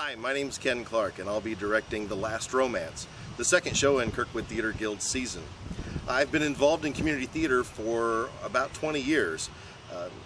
Hi, my name's Ken Clark, and I'll be directing The Last Romance, the second show in Kirkwood Theatre Guild season. I've been involved in community theater for about 20 years.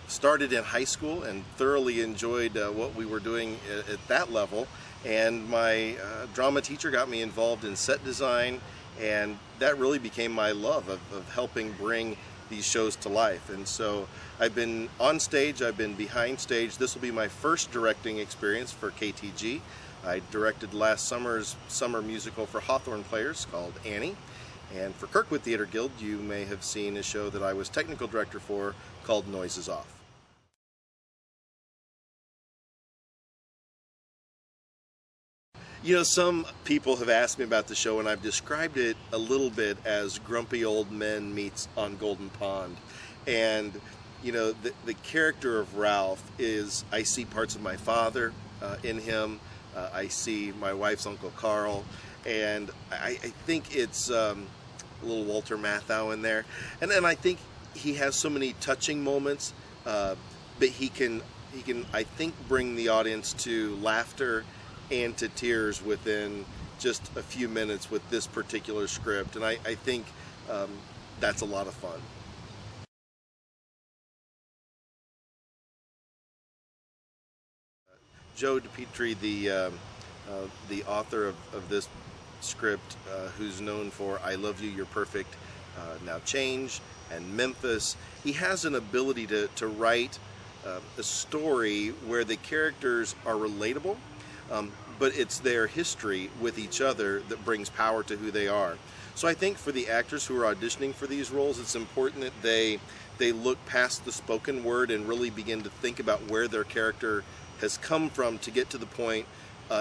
Started in high school and thoroughly enjoyed what we were doing at that level, and my drama teacher got me involved in set design, and that really became my love of helping bring these shows to life. And so I've been on stage, I've been behind stage. This will be my first directing experience for KTG. I directed last summer's summer musical for Hawthorne players called Annie. And for Kirkwood Theatre Guild, you may have seen a show that I was technical director for called Noises Off. You know, some people have asked me about the show, and I've described it a little bit as Grumpy Old Men meets On Golden Pond. And, you know, the character of Ralph is, I see parts of my father in him. I see my wife's Uncle Carl. And I think it's a little Walter Matthau in there. And then I think he has so many touching moments, but he can, I think, bring the audience to laughter and to tears within just a few minutes with this particular script, and I think that's a lot of fun. Joe DiPietro, the author of this script, who's known for I Love You, You're Perfect, Now Change, and Memphis, he has an ability to write a story where the characters are relatable, but it's their history with each other that brings power to who they are. So I think for the actors who are auditioning for these roles, it's important that they look past the spoken word and really begin to think about where their character has come from to get to the point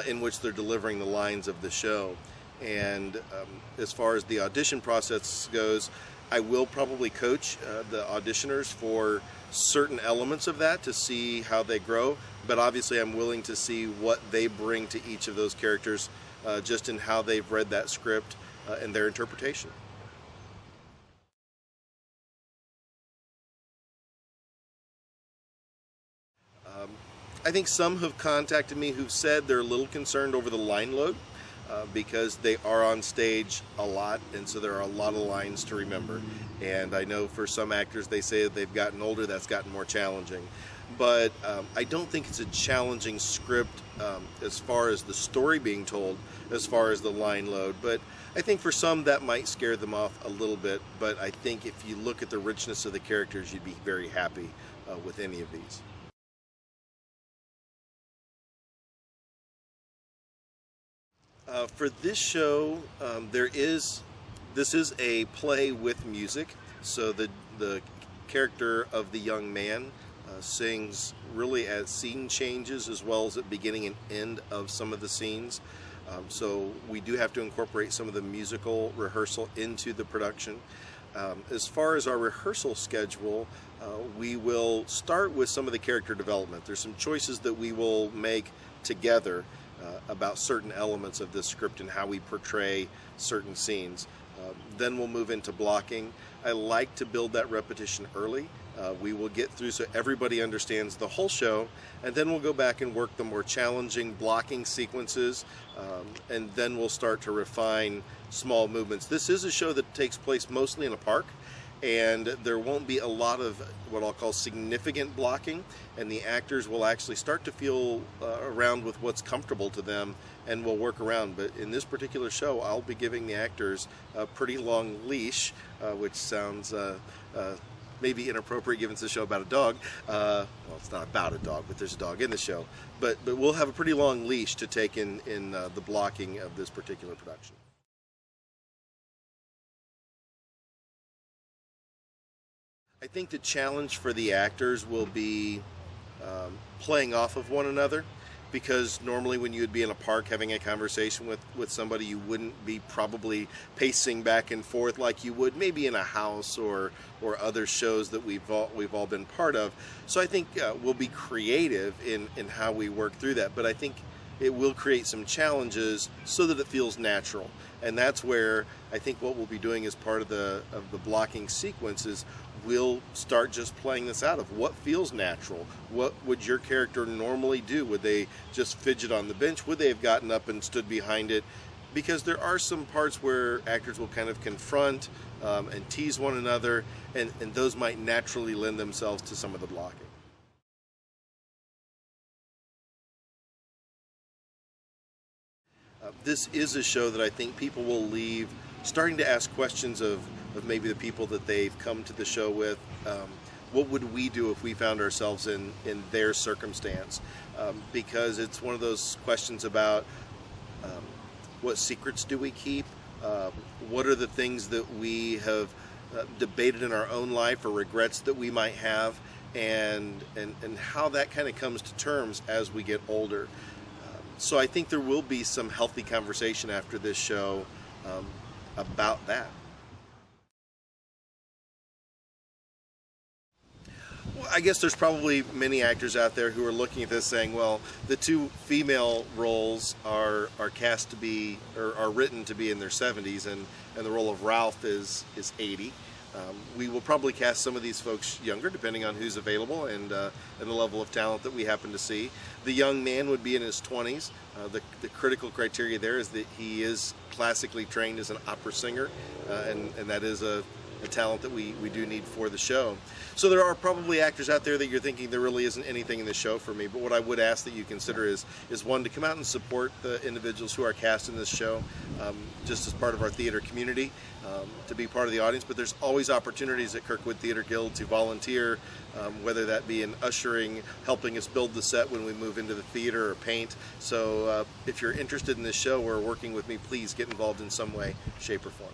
in which they're delivering the lines of the show. And as far as the audition process goes, I will probably coach the auditioners for certain elements of that to see how they grow, but obviously I'm willing to see what they bring to each of those characters just in how they've read that script and their interpretation. I think some have contacted me who've said they're a little concerned over the line load. Because they are on stage a lot, and so there are a lot of lines to remember. And I know for some actors, they say that they've gotten older, that's gotten more challenging. But I don't think it's a challenging script as far as the story being told, as far as the line load. But I think for some that might scare them off a little bit. But I think if you look at the richness of the characters, you'd be very happy with any of these. For this show, this is a play with music, so the character of the young man sings really at scene changes as well as at beginning and end of some of the scenes. So we do have to incorporate some of the musical rehearsal into the production. As far as our rehearsal schedule, we will start with some of the character development. There's some choices that we will make together about certain elements of this script and how we portray certain scenes. Then we'll move into blocking. I like to build that repetition early. We will get through so everybody understands the whole show, and then we'll go back and work the more challenging blocking sequences, and then we'll start to refine small movements. This is a show that takes place mostly in a park, and there won't be a lot of what I'll call significant blocking, and the actors will actually start to feel around with what's comfortable to them, and we'll work around. But in this particular show, I'll be giving the actors a pretty long leash, which sounds maybe inappropriate given it's a show about a dog. Well, it's not about a dog, but there's a dog in the show. But we'll have a pretty long leash to take in the blocking of this particular production. I think the challenge for the actors will be playing off of one another, because normally when you would be in a park having a conversation with somebody, you wouldn't be probably pacing back and forth like you would maybe in a house or other shows that we've all been part of. So I think we'll be creative in how we work through that, but I think it will create some challenges so that it feels natural. And that's where I think what we'll be doing as part of the blocking sequence is we'll start just playing this out of what feels natural. What would your character normally do? Would they just fidget on the bench? Would they have gotten up and stood behind it? Because there are some parts where actors will kind of confront and tease one another, and those might naturally lend themselves to some of the blocking. This is a show that I think people will leave starting to ask questions of maybe the people that they've come to the show with. What would we do if we found ourselves in their circumstance? Because it's one of those questions about what secrets do we keep? What are the things that we have debated in our own life, or regrets that we might have, and how that kind of comes to terms as we get older. So I think there will be some healthy conversation after this show about that. Well, I guess there's probably many actors out there who are looking at this saying, well, the two female roles are cast to be, or are written to be in their 70s, and the role of Ralph is 80. We will probably cast some of these folks younger, depending on who's available and the level of talent that we happen to see. The young man would be in his 20s. The critical criteria there is that he is classically trained as an opera singer, and that is a talent that we do need for the show. So there are probably actors out there that you're thinking there really isn't anything in this show for me, but what I would ask that you consider is one, to come out and support the individuals who are cast in this show, just as part of our theater community, to be part of the audience. But there's always opportunities at Kirkwood Theatre Guild to volunteer, whether that be in ushering, helping us build the set when we move into the theater, or paint. So if you're interested in this show or working with me, please get involved in some way, shape, or form.